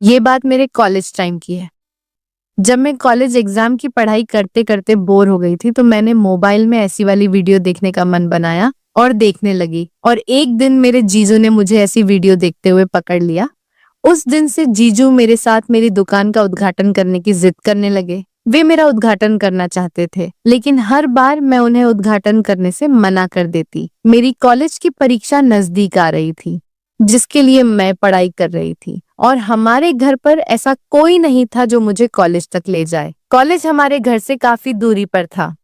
ये बात मेरे कॉलेज टाइम की है। जब मैं कॉलेज एग्जाम की पढ़ाई करते करते बोर हो गई थी तो मैंने मोबाइल में ऐसी वाली वीडियो देखने का मन बनाया और देखने लगी। और एक दिन मेरे जीजू ने मुझे ऐसी वीडियो देखते हुए पकड़ लिया। उस दिन से जीजू मेरे साथ मेरी दुकान का उद्घाटन करने की जिद करने लगे। वे मेरा उद्घाटन करना चाहते थे, लेकिन हर बार मैं उन्हें उद्घाटन करने से मना कर देती। मेरी कॉलेज की परीक्षा नजदीक आ रही थी, जिसके लिए मैं पढ़ाई कर रही थी, और हमारे घर पर ऐसा कोई नहीं था जो मुझे कॉलेज तक ले जाए। कॉलेज हमारे घर से काफी दूरी पर था,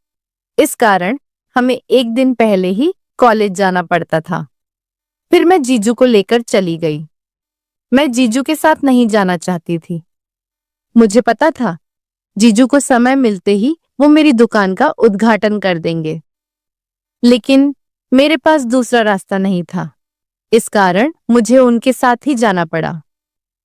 इस कारण हमें एक दिन पहले ही कॉलेज जाना पड़ता था। फिर मैं जीजू को लेकर चली गई। मैं जीजू के साथ नहीं जाना चाहती थी। मुझे पता था जीजू को समय मिलते ही वो मेरी दुकान का उद्घाटन कर देंगे, लेकिन मेरे पास दूसरा रास्ता नहीं था। इस कारण मुझे उनके साथ ही जाना पड़ा।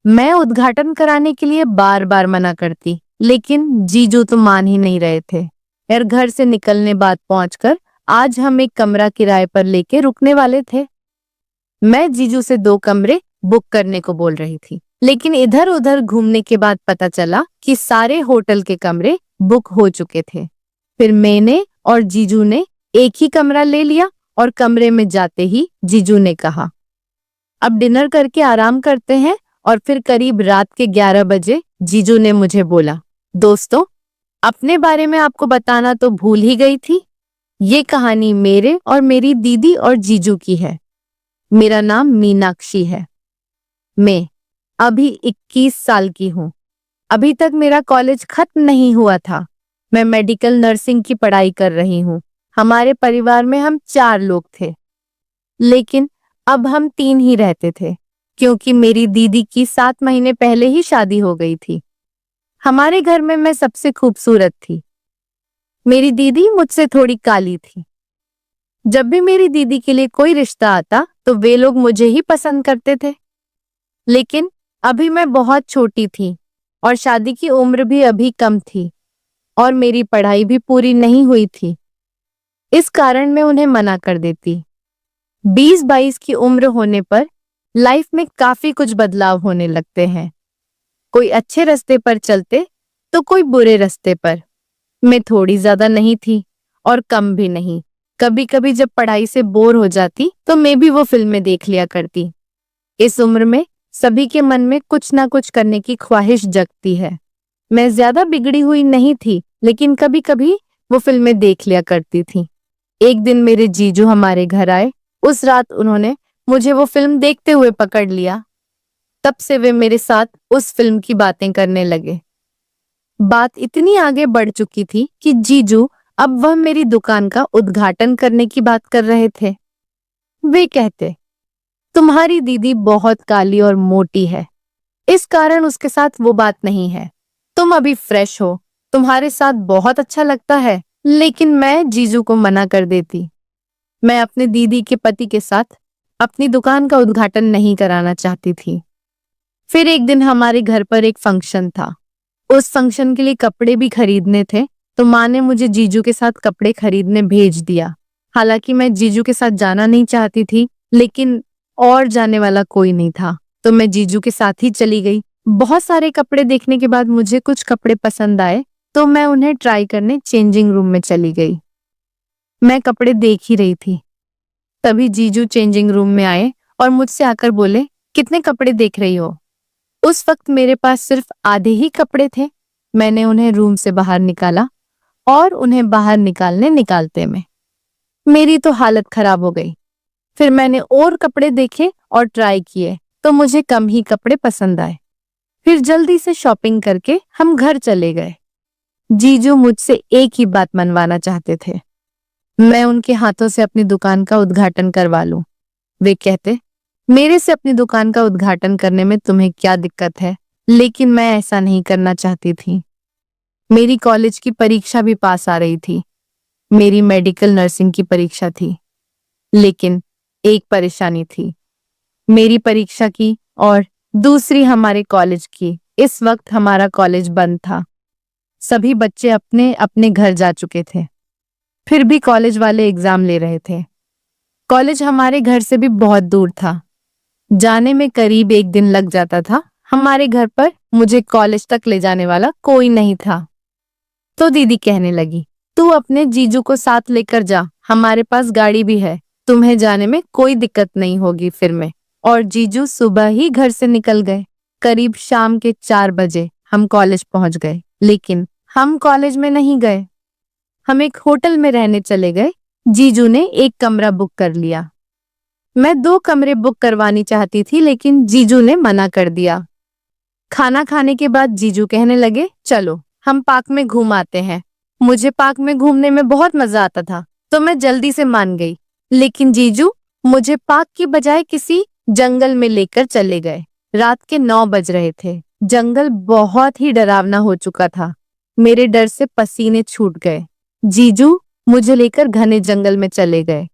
मैं उद्घाटन कराने के लिए बार बार मना करती, लेकिन जीजू तो मान ही नहीं रहे थे। यार, घर से निकलने बाद पहुंचकर आज हम एक कमरा किराए पर लेके रुकने वाले थे। मैं जीजू से 2 कमरे बुक करने को बोल रही थी, लेकिन इधर उधर घूमने के बाद पता चला कि सारे होटल के कमरे बुक हो चुके थे। फिर मैंने और जीजू ने एक ही कमरा ले लिया और कमरे में जाते ही जीजू ने कहा, अब डिनर करके आराम करते हैं। और फिर करीब रात के 11 बजे जीजू ने मुझे बोला, दोस्तों, अपने बारे में आपको बताना तो भूल ही गई थी। ये कहानी मेरे और मेरी दीदी और जीजू की है। मेरा नाम मीनाक्षी है। मैं अभी 21 साल की हूँ। अभी तक मेरा कॉलेज खत्म नहीं हुआ था। मैं मेडिकल नर्सिंग की पढ़ाई कर रही हूँ। हमारे परिवार में हम 4 लोग थे, लेकिन अब हम 3 ही रहते थे, क्योंकि मेरी दीदी की 7 महीने पहले ही शादी हो गई थी। हमारे घर में मैं सबसे खूबसूरत थी। मेरी दीदी मुझसे थोड़ी काली थी। जब भी मेरी दीदी के लिए कोई रिश्ता आता तो वे लोग मुझे ही पसंद करते थे। लेकिन अभी मैं बहुत छोटी थी और शादी की उम्र भी अभी कम थी, और मेरी पढ़ाई भी पूरी नहीं हुई थी। इस कारण मैं उन्हें मना कर देती। 20-22 की उम्र होने पर लाइफ में काफी कुछ बदलाव होने लगते हैं। कोई अच्छे रास्ते पर चलते तो कोई बुरे रास्ते पर। मैं थोड़ी ज्यादा नहीं थी और कम भी नहीं। कभी कभी जब पढ़ाई से बोर हो जाती तो मैं भी वो फिल्में देख लिया करती। इस उम्र में सभी के मन में कुछ ना कुछ करने की ख्वाहिश जगती है। मैं ज्यादा बिगड़ी हुई नहीं थी, लेकिन कभी कभी वो फिल्में देख लिया करती थी। एक दिन मेरे जीजू हमारे घर आए। उस रात उन्होंने मुझे वो फिल्म देखते हुए पकड़ लिया। तब से वे मेरे साथ उस फिल्म की बातें करने लगे। बात इतनी आगे बढ़ चुकी थी कि जीजू अब वह मेरी दुकान का उद्घाटन करने की बात कर रहे थे। वे कहते, तुम्हारी दीदी बहुत काली और मोटी है, इस कारण उसके साथ वो बात नहीं है। तुम अभी फ्रेश हो, तुम्हारे साथ बहुत अच्छा लगता है। लेकिन मैं जीजू को मना कर देती। मैं अपने दीदी के पति के साथ अपनी दुकान का उद्घाटन नहीं कराना चाहती थी। फिर एक दिन हमारे घर पर एक फंक्शन था। उस फंक्शन के लिए कपड़े भी खरीदने थे, तो माँ ने मुझे जीजू के साथ कपड़े खरीदने भेज दिया। हालांकि मैं जीजू के साथ जाना नहीं चाहती थी, लेकिन और जाने वाला कोई नहीं था, तो मैं जीजू के साथ ही चली गई। बहुत सारे कपड़े देखने के बाद मुझे कुछ कपड़े पसंद आए, तो मैं उन्हें ट्राई करने चेंजिंग रूम में चली गई। मैं कपड़े देख ही रही थी, तभी जीजू चेंजिंग रूम में आए और मुझसे आकर बोले, कितने कपड़े देख रही हो? उस वक्त मेरे पास सिर्फ आधे ही कपड़े थे। मैंने उन्हें रूम से बाहर निकाला, और उन्हें बाहर निकालते में मेरी तो हालत खराब हो गई। फिर मैंने और कपड़े देखे और ट्राई किए, तो मुझे कम ही कपड़े पसंद आए। फिर जल्दी से शॉपिंग करके हम घर चले गए। जीजू मुझसे एक ही बात मनवाना चाहते थे, मैं उनके हाथों से अपनी दुकान का उद्घाटन करवा लूं। वे कहते, मेरे से अपनी दुकान का उद्घाटन करने में तुम्हें क्या दिक्कत है? लेकिन मैं ऐसा नहीं करना चाहती थी। मेरी कॉलेज की परीक्षा भी पास आ रही थी। मेरी मेडिकल नर्सिंग की परीक्षा थी। लेकिन एक परेशानी थी, मेरी परीक्षा की और दूसरी हमारे कॉलेज की। इस वक्त हमारा कॉलेज बंद था। सभी बच्चे अपने अपने घर जा चुके थे। फिर भी कॉलेज वाले एग्जाम ले रहे थे। कॉलेज हमारे घर से भी बहुत दूर था। जाने में करीब 1 दिन लग जाता था। हमारे घर पर मुझे कॉलेज तक ले जाने वाला कोई नहीं था। तो दीदी कहने लगी, तू अपने जीजू को साथ लेकर जा, हमारे पास गाड़ी भी है, तुम्हें जाने में कोई दिक्कत नहीं होगी फिर में। और जीजू सुबह ही घर से निकल गए। करीब शाम के 4 बजे हम कॉलेज पहुंच गए, लेकिन हम कॉलेज में नहीं गए, हम एक होटल में रहने चले गए। जीजू ने एक कमरा बुक कर लिया। मैं 2 कमरे बुक करवानी चाहती थी, लेकिन जीजू ने मना कर दिया। खाना खाने के बाद जीजू कहने लगे, चलो हम पार्क में घूम आते हैं। मुझे पार्क में घूमने में बहुत मजा आता था, तो मैं जल्दी से मान गई। लेकिन जीजू मुझे पार्क की बजाय किसी जंगल में लेकर चले गए। रात के 9 बज रहे थे। जंगल बहुत ही डरावना हो चुका था। मेरे डर से पसीने छूट गए। जीजू मुझे लेकर घने जंगल में चले गए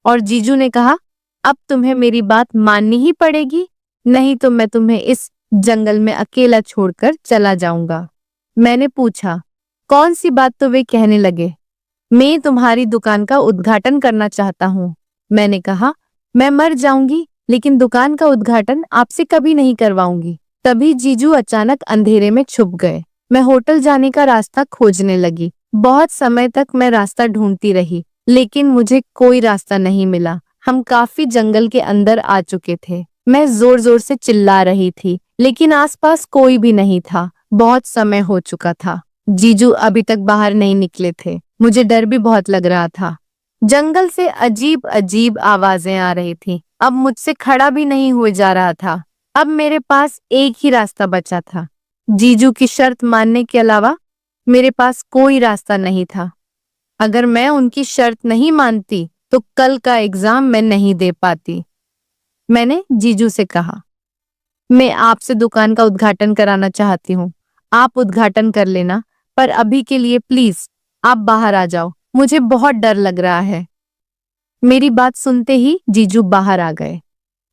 और जीजू ने कहा, अब तुम्हें मेरी बात माननी ही पड़ेगी, नहीं तो मैं तुम्हें इस जंगल में अकेला छोड़कर चला जाऊंगा। मैंने पूछा, कौन सी बात? तो वे कहने लगे, मैं तुम्हारी दुकान का उद्घाटन करना चाहता हूँ। मैंने कहा, मैं मर जाऊंगी लेकिन दुकान का उद्घाटन आपसे कभी नहीं करवाऊंगी। तभी जीजू अचानक अंधेरे में छुप गए। मैं होटल जाने का रास्ता खोजने लगी। बहुत समय तक मैं रास्ता ढूंढती रही, लेकिन मुझे कोई रास्ता नहीं मिला। हम काफी जंगल के अंदर आ चुके थे। मैं जोर जोर से चिल्ला रही थी, लेकिन आसपास कोई भी नहीं था। बहुत समय हो चुका था। जीजू अभी तक बाहर नहीं निकले थे। मुझे डर भी बहुत लग रहा था। जंगल से अजीब अजीब आवाजें आ रही थी। अब मुझसे खड़ा भी नहीं हुए जा रहा था। अब मेरे पास एक ही रास्ता बचा था। जीजू की शर्त मानने के अलावा मेरे पास कोई रास्ता नहीं था। अगर मैं उनकी शर्त नहीं मानती तो कल का एग्जाम मैं नहीं दे पाती। मैंने जीजू से कहा, मैं आपसे दुकान का उद्घाटन कराना चाहती हूँ, आप उद्घाटन कर लेना, पर अभी के लिए प्लीज आप बाहर आ जाओ, मुझे बहुत डर लग रहा है। मेरी बात सुनते ही जीजू बाहर आ गए।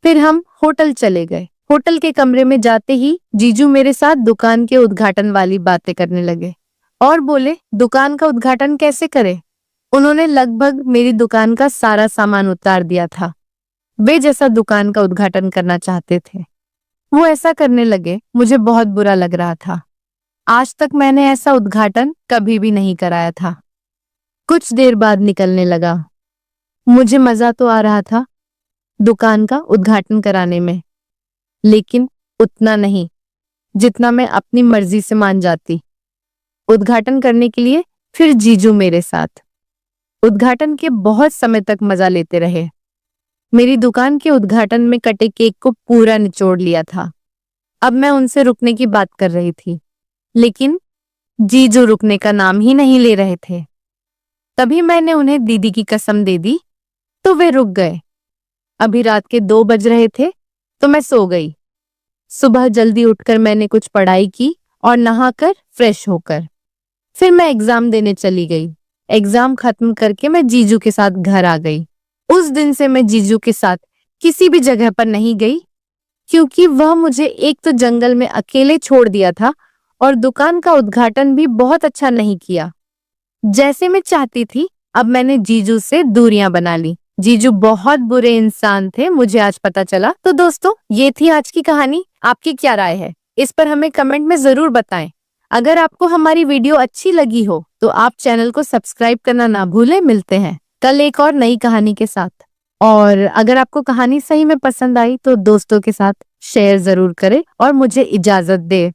फिर हम होटल चले गए। होटल के कमरे में जाते ही जीजू मेरे साथ दुकान के उद्घाटन वाली बातें करने लगे और बोले, दुकान का उद्घाटन कैसे करें? उन्होंने लगभग मेरी दुकान का सारा सामान उतार दिया था। वे जैसा दुकान का उद्घाटन करना चाहते थे वो ऐसा करने लगे। मुझे बहुत बुरा लग रहा था। आज तक मैंने ऐसा उद्घाटन कभी भी नहीं कराया था। कुछ देर बाद निकलने लगा। मुझे मजा तो आ रहा था दुकान का उद्घाटन कराने में, लेकिन उतना नहीं जितना मैं अपनी मर्जी से मान जाती। उद्घाटन करने के लिए फिर जीजू मेरे साथ उद्घाटन के बहुत समय तक मजा लेते रहे। मेरी दुकान के उद्घाटन में कटे केक को पूरा निचोड़ लिया था। अब मैं उनसे रुकने की बात कर रही थी, लेकिन जीजू रुकने का नाम ही नहीं ले रहे थे। तभी मैंने उन्हें दीदी की कसम दे दी तो वे रुक गए। अभी रात के 2 बज रहे थे तो मैं सो गई। सुबह जल्दी उठकर मैंने कुछ पढ़ाई की और नहाकर फ्रेश होकर फिर मैं एग्जाम देने चली गई। एग्जाम खत्म करके मैं जीजू के साथ घर आ गई। उस दिन से मैं जीजू के साथ किसी भी जगह पर नहीं गई, क्योंकि वह मुझे एक तो जंगल में अकेले छोड़ दिया था और दुकान का उद्घाटन भी बहुत अच्छा नहीं किया जैसे मैं चाहती थी। अब मैंने जीजू से दूरियां बना ली। जीजू बहुत बुरे इंसान थे, मुझे आज पता चला। तो दोस्तों, ये थी आज की कहानी। आपकी क्या राय है इस पर हमें कमेंट में जरूर बताएं। अगर आपको हमारी वीडियो अच्छी लगी हो तो आप चैनल को सब्सक्राइब करना ना भूलें। मिलते हैं कल एक और नई कहानी के साथ। और अगर आपको कहानी सही में पसंद आई तो दोस्तों के साथ शेयर जरूर करें और मुझे इजाजत दे।